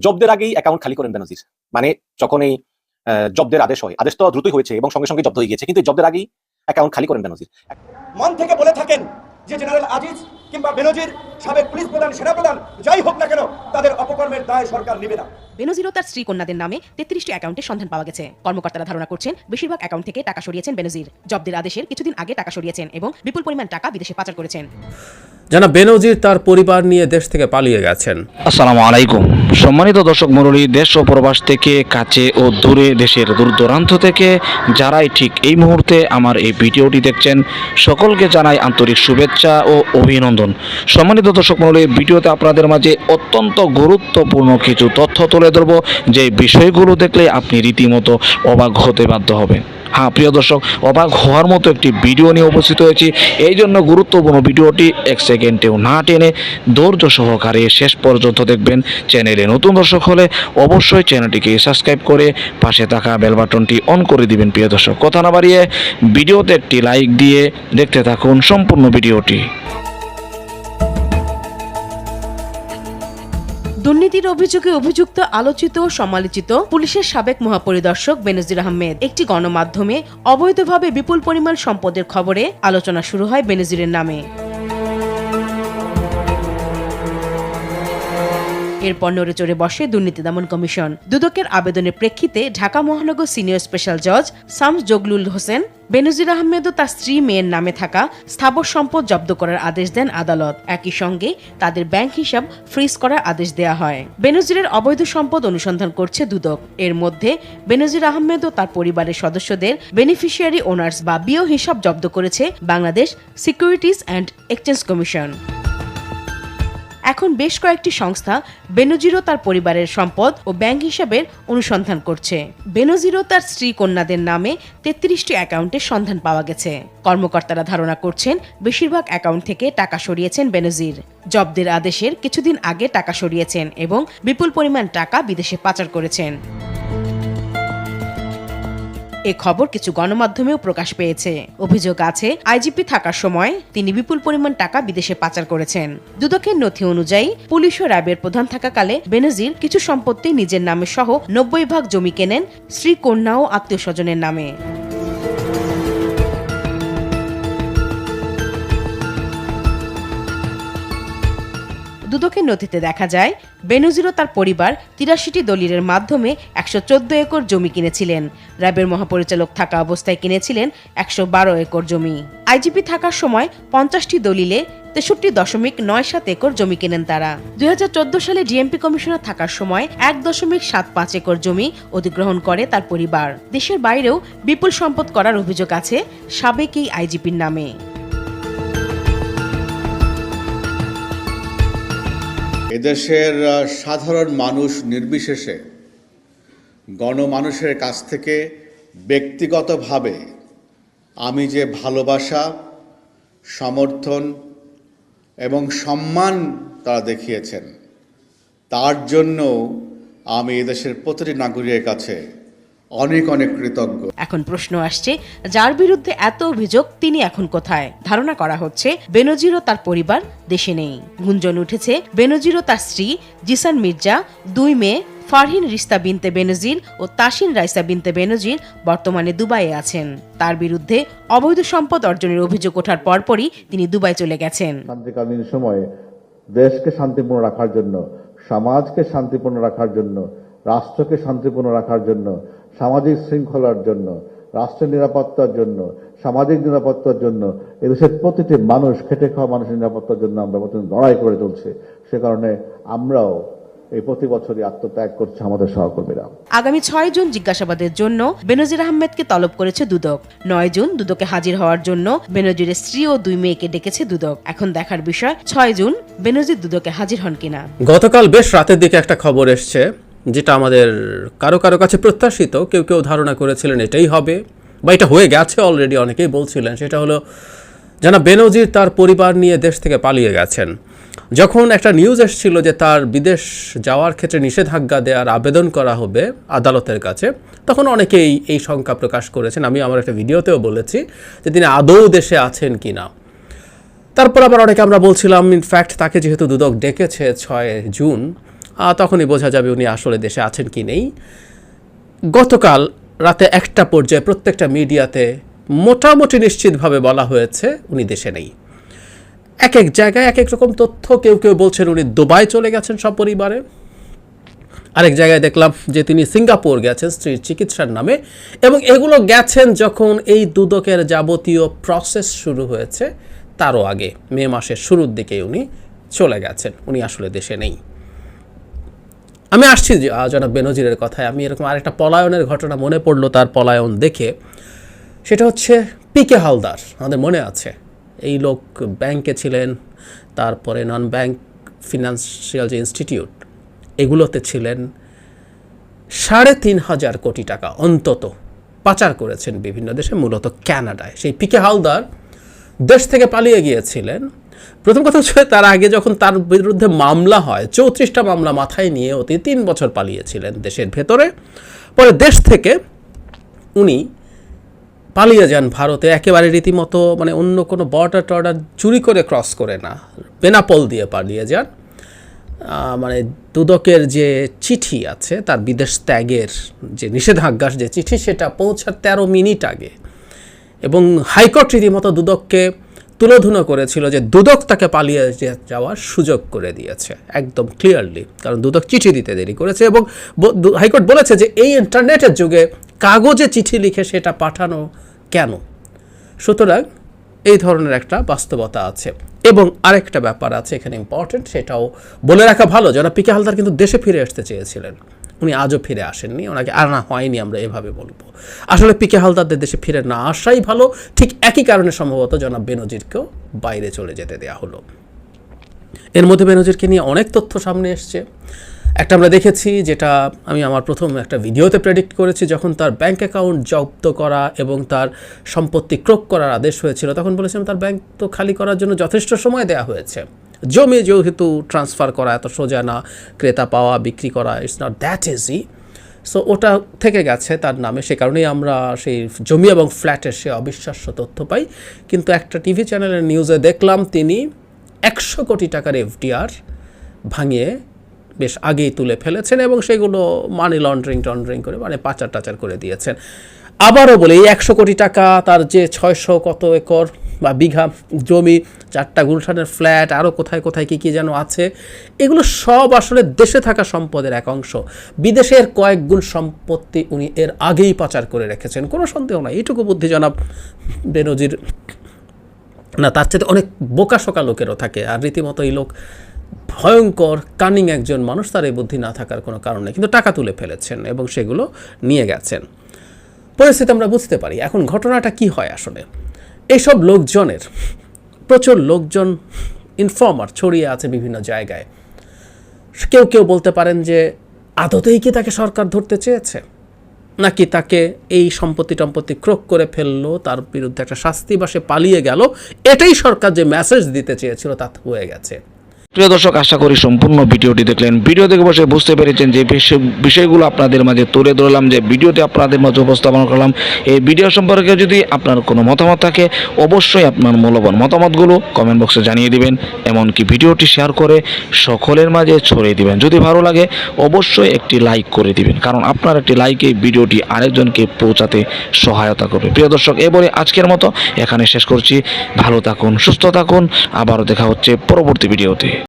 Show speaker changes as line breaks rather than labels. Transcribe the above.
জব্দের আগেই অ্যাকাউন্ট খালি করেন বেনজির। মানে যখন এই জব্দের আদেশ হয়, আদেশ তো দ্রুতই হয়েছে এবং সঙ্গে সঙ্গে জব্দ হয়ে গিয়েছে, কিন্তু জব্দের আগেই অ্যাকাউন্ট খালি করেন বেনজির।
মন থেকে বলে থাকেন যে জেনারেল আজিজ কিংবা বেনজির, সাবেক পুলিশ প্রধান, সেনাপ্রধান যাই হোক না কেন, তাদের অপকর্মের দায় সরকার নেবে না।
বেনজির ও তার স্ত্রী কন্যাদের নামে 33টি অ্যাকাউন্টের সন্ধান পাওয়া গেছে। কর্মকর্তারা ধারণা করছেন বেশিরভাগ অ্যাকাউন্ট থেকে টাকা সরিয়েছেন বেনজির। জব্দের আদেশের কিছুদিন আগে টাকা সরিয়েছেন এবং বিপুল পরিমাণ টাকা বিদেশে পাচার করেছেন।
জানা বেনজির তার পরিবার নিয়ে দেশ থেকে পালিয়ে গেছেন।
আসসালামু আলাইকুম সম্মানিত দর্শক মণ্ডলী, দেশ ও প্রবাস থেকে, কাছে ও দূরে, দেশের দূর দূরান্ত থেকে যারাই ঠিক এই মুহূর্তে আমার এই ভিডিওটি দেখছেন, সকলকে জানাই আন্তরিক শুভেচ্ছা ও অভিনন্দন। সম্মানিত দর্শক মণ্ডলী, ভিডিওতে আপনাদের মাঝে অত্যন্ত গুরুত্বপূর্ণ কিছু তথ্য তুলে ধরব, যে বিষয়গুলো দেখলে আপনি রীতিমতো অবাক হতে বাধ্য হবেন। হ্যাঁ প্রিয় দর্শক, অবাক হওয়ার মতো একটি ভিডিও নিয়ে উপস্থিত হয়েছি। এই জন্য গুরুত্বপূর্ণ ভিডিওটি এক সেকেন্ডেও না টেনে ধৈর্য সহকারে শেষ পর্যন্ত দেখবেন। চ্যানেলে নতুন দর্শক হলে অবশ্যই চ্যানেলটিকে সাবস্ক্রাইব করে পাশে থাকা বেল বাটনটি অন করে দিবেন। প্রিয় দর্শক, কথা না বাড়িয়ে ভিডিওতে একটি লাইক দিয়ে দেখতে থাকুন সম্পূর্ণ ভিডিওটি।
দুর্নীতির অভিযোগে অভিযুক্ত আলোচিত ও সমালোচিত পুলিশের সাবেক মহাপরিদর্শক বেনজির আহমেদ একটি গণমাধ্যমে অবৈধভাবে বিপুল পরিমাণ সম্পদের খবরে আলোচনা শুরু হয় বেনজিরের নামে। এরপর নড়ে চড়ে বসে দুর্নীতি দমন কমিশন। দুদকের আবেদনের প্রেক্ষিতে ঢাকা মহানগর সিনিয়র স্পেশাল জজ শামস জগলুল হোসেন বেনজির আহমেদ ও তার স্ত্রী মেয়ের নামে থাকা স্থাবর সম্পদ জব্দ করার আদেশ দেন আদালত। একই সঙ্গে তাদের ব্যাংক হিসাব ফ্রিজ করার আদেশ দেয়া হয়। বেনজিরের অবৈধ সম্পদ অনুসন্ধান করছে দুদক। এর মধ্যে বেনজির আহমেদ ও তার পরিবারের সদস্যদের বেনিফিশিয়ারি ওনার্স বা বিও হিসাব জব্দ করেছে Bangladesh securities and exchange commission. এখন বেশ কয়েকটি সংস্থা বেনজির ও তার পরিবারের সম্পদ ও ব্যাংক হিসাবের অনুসন্ধান করছে। বেনজির ও তার স্ত্রী কন্যাদের নামে 33টি অ্যাকাউন্টের সন্ধান পাওয়া গেছে। কর্মকর্তারা ধারণা করছেন বেশিরভাগ অ্যাকাউন্ট থেকে টাকা সরিয়েছেন বেনজির। জব্দের আদেশের কিছুদিন আগে টাকা সরিয়েছেন এবং বিপুল পরিমাণ টাকা বিদেশে পাচার করেছেন। এ খবর কিছু গণমাধ্যমেও প্রকাশ পেয়েছে। অভিযোগ আছে আইজিপি থাকার সময় তিনি বিপুল পরিমাণ টাকা বিদেশে পাচার করেছেন। দুদকের নথি অনুযায়ী পুলিশ ও র্যাবের প্রধান থাকাকালে বেনজির কিছু সম্পত্তি নিজের নামে সহ 90 ভাগ জমি কেনেন স্ত্রী, কন্যা ও আত্মীয় স্বজনের নামে। দুদকের নথিতে দেখা যায় বেনজির ও তার পরিবার 83টি দলিলের মাধ্যমে 114 একর জমি কিনেছিলেন। র্যাবের মহাপরিচালক থাকা অবস্থায় কিনেছিলেন 112 একর জমি। আইজিপি থাকার সময় 50টি দলিলে 63.97 একর জমি কেনেন তারা। 2014 সালে ডিএমপি কমিশনার থাকার সময় 1.75 একর জমি অধিগ্রহণ করে তার পরিবার। দেশের বাইরেও বিপুল সম্পদ করার অভিযোগ আছে সাবেক এই আইজিপির নামে।
এদেশের সাধারণ মানুষ নির্বিশেষে গণমানুষের কাছ থেকে ব্যক্তিগতভাবে আমি যে ভালোবাসা, সমর্থন এবং সম্মান তারা দেখিয়েছেন, তার জন্য আমি এদেশের প্রতিটি নাগরিকের কাছে অনেক অনেক কৃতজ্ঞ।
এখন প্রশ্ন আসছে, যার বিরুদ্ধে এত অভিযোগ তিনি এখন কোথায়? ধারণা করা হচ্ছে বেনজির ও তার পরিবার দেশে নেই। গুঞ্জন উঠেছে বেনজির ও তার স্ত্রী জিসান মির্জা, 2 মেয়ে ফারহিন রিস্তা বিনতে বেনজির ও তাসিন রাইসা বিনতে বেনজির বর্তমানে দুবাইয়ে আছেন। তার বিরুদ্ধে অবৈধ সম্পদ অর্জনের অভিযোগ ওঠার পরপরই তিনি দুবাই চলে গেছেন।
শান্তিকালীন সময়ে দেশকে শান্তিপূর্ণ রাখার জন্য, সমাজকে শান্তিপূর্ণ রাখার জন্য, রাষ্ট্রকে শান্তিপূর্ণ রাখার জন্য, সামাজিক শৃঙ্খলার জন্য, রাষ্ট্রের নিরাপত্তার জন্য, সামাজিক নিরাপত্তার জন্য, এদেশের প্রতিটি মানুষ, খেটে খাওয়া মানুষের নিরাপত্তার জন্য আমরা লড়াই করে চলছে। সে কারণে আমরাও এই প্রতি বছরই আত্মত্যাগ করছে আমাদের সহকর্মীরা।
আগামী 6 জুন জিজ্ঞাসাবাদের জন্য বেনজির আহমেদকে তলব করেছে দুদক। 9 জুন দুদকে হাজির হওয়ার জন্য বেনজিরের স্ত্রী ও 2 মেয়েকে ডেকেছে দুদক। এখন দেখার বিষয় 6 জুন বেনজির দুদকে হাজির হন কিনা।
গতকাল বেশ রাতের দিকে একটা খবর এসছে, যেটা আমাদের কারো কারো কাছে প্রত্যাশিত। কেউ কেউ ধারণা করেছিলেন এটাই হবে, বা এটা হয়ে গেছে অলরেডি, অনেকেই বলছিলেন। সেটা হলো জানা বেনজির তার পরিবার নিয়ে দেশ থেকে পালিয়ে গেছেন। যখন একটা নিউজ এসেছিল যে তার বিদেশ যাওয়ার ক্ষেত্রে নিষেধাজ্ঞা দেওয়ার আবেদন করা হবে আদালতের কাছে, তখন অনেকেই এই শঙ্কা প্রকাশ করেছেন। আমি আমার একটা ভিডিওতেও বলেছি যে তিনি আদৌ দেশে আছেন কি না। তারপর আবার অনেকে আমরা বলছিলাম ইনফ্যাক্ট তাকে যেহেতু দুদক ডেকেছে 6 জুন, তখনই বোঝা যাবে উনি আসলে দেশে আছেন কি নেই। গতকাল রাতে একটা পর্যায়ে প্রত্যেকটা মিডিয়াতে মোটামুটি নিশ্চিতভাবে বলা হয়েছে উনি দেশে নেই। এক এক জায়গায় এক এক রকম তথ্য, কেউ কেউ বলছেন উনি দুবাই চলে গেছেন সপরিবারে, আরেক জায়গায় দেখলাম যে তিনি সিঙ্গাপুর গেছেন স্ত্রীর চিকিৎসার নামে, এবং এগুলো গেছেন যখন এই দুদকের যাবতীয় প্রসেস শুরু হয়েছে তারও আগে, মে মাসের শুরুর দিকে উনি চলে গেছেন, উনি আসলে দেশে নেই। আমি আসছি জনাব বেনজিরের কথায়, আমি এরকম আরেকটা পলায়নের ঘটনা মনে পড়লো তার পলায়ন দেখে, সেটা হচ্ছে পিকে হালদার। আমাদের মনে আছে এই লোক ব্যাংকে ছিলেন, তারপরে নন ব্যাংক ফিনান্সিয়াল যে ইনস্টিটিউট এগুলোতে ছিলেন, 3,500 কোটি টাকা অন্তত পাচার করেছেন বিভিন্ন দেশে, মূলত কানাডায়। সেই পিকে হালদার দেশ থেকে পালিয়ে গিয়েছিলেন। প্রথম কথা হচ্ছে তার আগে যখন তার বিরুদ্ধে মামলা হয়, 34টা মামলা মাথায় নিয়ে অতি 3 বছর পালিয়েছিলেন দেশের ভেতরে। পরে দেশ থেকে উনি পালিয়ে যান ভারতে, একেবারে রীতিমতো মানে অন্য কোনো বর্ডার টর্ডার চুরি করে ক্রস করে না, বেনাপোল দিয়ে পালিয়ে যান। মানে দুদকের যে চিঠি আছে তার বিদেশ ত্যাগের যে নিষেধাজ্ঞার যে চিঠি, সেটা পৌঁছার 13 মিনিট আগে, এবং হাইকোর্ট রীতিমতো দুদককে তুলোধুনো করেছিল যে দুদক তাকে পালিয়ে যাওয়ার সুযোগ করে দিয়েছে একদম ক্লিয়ারলি, কারণ দুদক চিঠি দিতে দেরি করেছে। এবং হাইকোর্ট বলেছে যে এই ইন্টারনেটের যুগে কাগজে চিঠি লিখে সেটা পাঠানো কেন। সুতরাং এই ধরনের একটা বাস্তবতা আছে। এবং আরেকটা ব্যাপার আছে এখানে ইম্পর্টেন্ট, সেটাও বলে রাখা ভালো। জনাব পিকে হালদার কিন্তু দেশে ফিরে আসতে চেয়েছিলেন, উনি আজও ফিরে আসেননি, ওনাকে আনা হয়নি, আমরা এভাবে বলবো। আসলে পিকে হালদারদের দেশে ফিরে না আসাই ভালো। ঠিক একই কারণে সম্ভবত জনাব বেনজিরকেও বাইরে চলে যেতে দেওয়া হলো। এর মধ্যে বেনজিরকে নিয়ে অনেক তথ্য সামনে এসছে। একটা আমরা দেখেছি, যেটা আমি আমার প্রথম একটা ভিডিওতে প্রেডিক্ট করেছি, যখন তার ব্যাংক অ্যাকাউন্ট জব্দ করা এবং তার সম্পত্তি ক্রোক করার আদেশ হয়েছিল, তখন বলেছিলাম তার ব্যাংক তো খালি করার জন্য যথেষ্ট সময় দেওয়া হয়েছে। জমি যেহেতু ট্রান্সফার করা এত সোজা না, ক্রেতা পাওয়া বিক্রি করা it's not that easy. So ওটা থেকে গেছে তার নামে, সে কারণেই আমরা সেই জমি এবং ফ্ল্যাটের সে অবিশ্বাস্য তথ্য পাই। কিন্তু একটা টিভি চ্যানেলের নিউজে দেখলাম তিনি 100 কোটি টাকার এফডিআর ভাঙিয়ে বেশ আগেই তুলে ফেলেছেন, এবং সেগুলো মানি লন্ড্রিং করে মানে পাচার টাচার করে দিয়েছেন। আবারও বলি, এই 100 কোটি টাকা, তার যে 600 কত একর বা বিঘা জমি, 4টা গুলশানের ফ্ল্যাট, আরও কোথায় কোথায় কী যেন আছে, এগুলো সব আসলে দেশে থাকা সম্পদের এক অংশ। বিদেশের কয়েক গুণ সম্পত্তি উনি এর আগেই পাচার করে রেখেছেন, কোনো সন্দেহ নাই। এইটুকু বুদ্ধি জনাব বেনজির না, তার চেয়ে অনেক বোকাশোকা লোকেরও থাকে। আর রীতিমতো এই লোক ভয়ঙ্কর কানিং একজন মানুষ, তার এই বুদ্ধি না থাকার কোনো কারণ নেই। কিন্তু টাকা তুলে ফেলেছেন এবং সেগুলো নিয়ে গেছেন। পরিস্থিতি আমরা বুঝতে পারি। এখন ঘটনাটা কি হয় আসলে, এইসব লোকজনের প্রচুর লোকজন ইনফর্মার ছড়িয়ে আছে বিভিন্ন জায়গায়। কেউ কেউ বলতে পারেন যে আদতেই কি তাকে সরকার ধরতে চেয়েছে, নাকি তাকে এই সম্পত্তি ক্রোক করে ফেললো, তার বিরুদ্ধে একটা শাস্তি বা সে পালিয়ে গেল, এটাই সরকার যে মেসেজ দিতে চেয়েছিল তা হয়ে গেছে।
প্রিয় দর্শক, আশা করি সম্পূর্ণ ভিডিওটি দেখলেন। ভিডিও দেখে বসে বুঝতে পেরেছেন যে বিষয়গুলো আপনাদের মাঝে তুলে ধরলাম, যে ভিডিওতে আপনাদের মাঝে উপস্থাপন করলাম। এই ভিডিও সম্পর্কে যদি আপনার কোনো মতামত থাকে, অবশ্যই আপনার মূল্যবান মতামতগুলো কমেন্ট বক্সে জানিয়ে দিবেন। এমনকি ভিডিওটি শেয়ার করে সকলের মাঝে ছড়িয়ে দিবেন। যদি ভালো লাগে অবশ্যই একটি লাইক করে দিবেন, কারণ আপনার একটি লাইকে ভিডিওটি আরেকজনকে পৌঁছাতে সহায়তা করবে। প্রিয় দর্শক, এবারে আজকের মতো এখানে শেষ করছি। ভালো থাকুন, সুস্থ থাকুন, আবারও দেখা হচ্ছে পরবর্তী ভিডিওতে।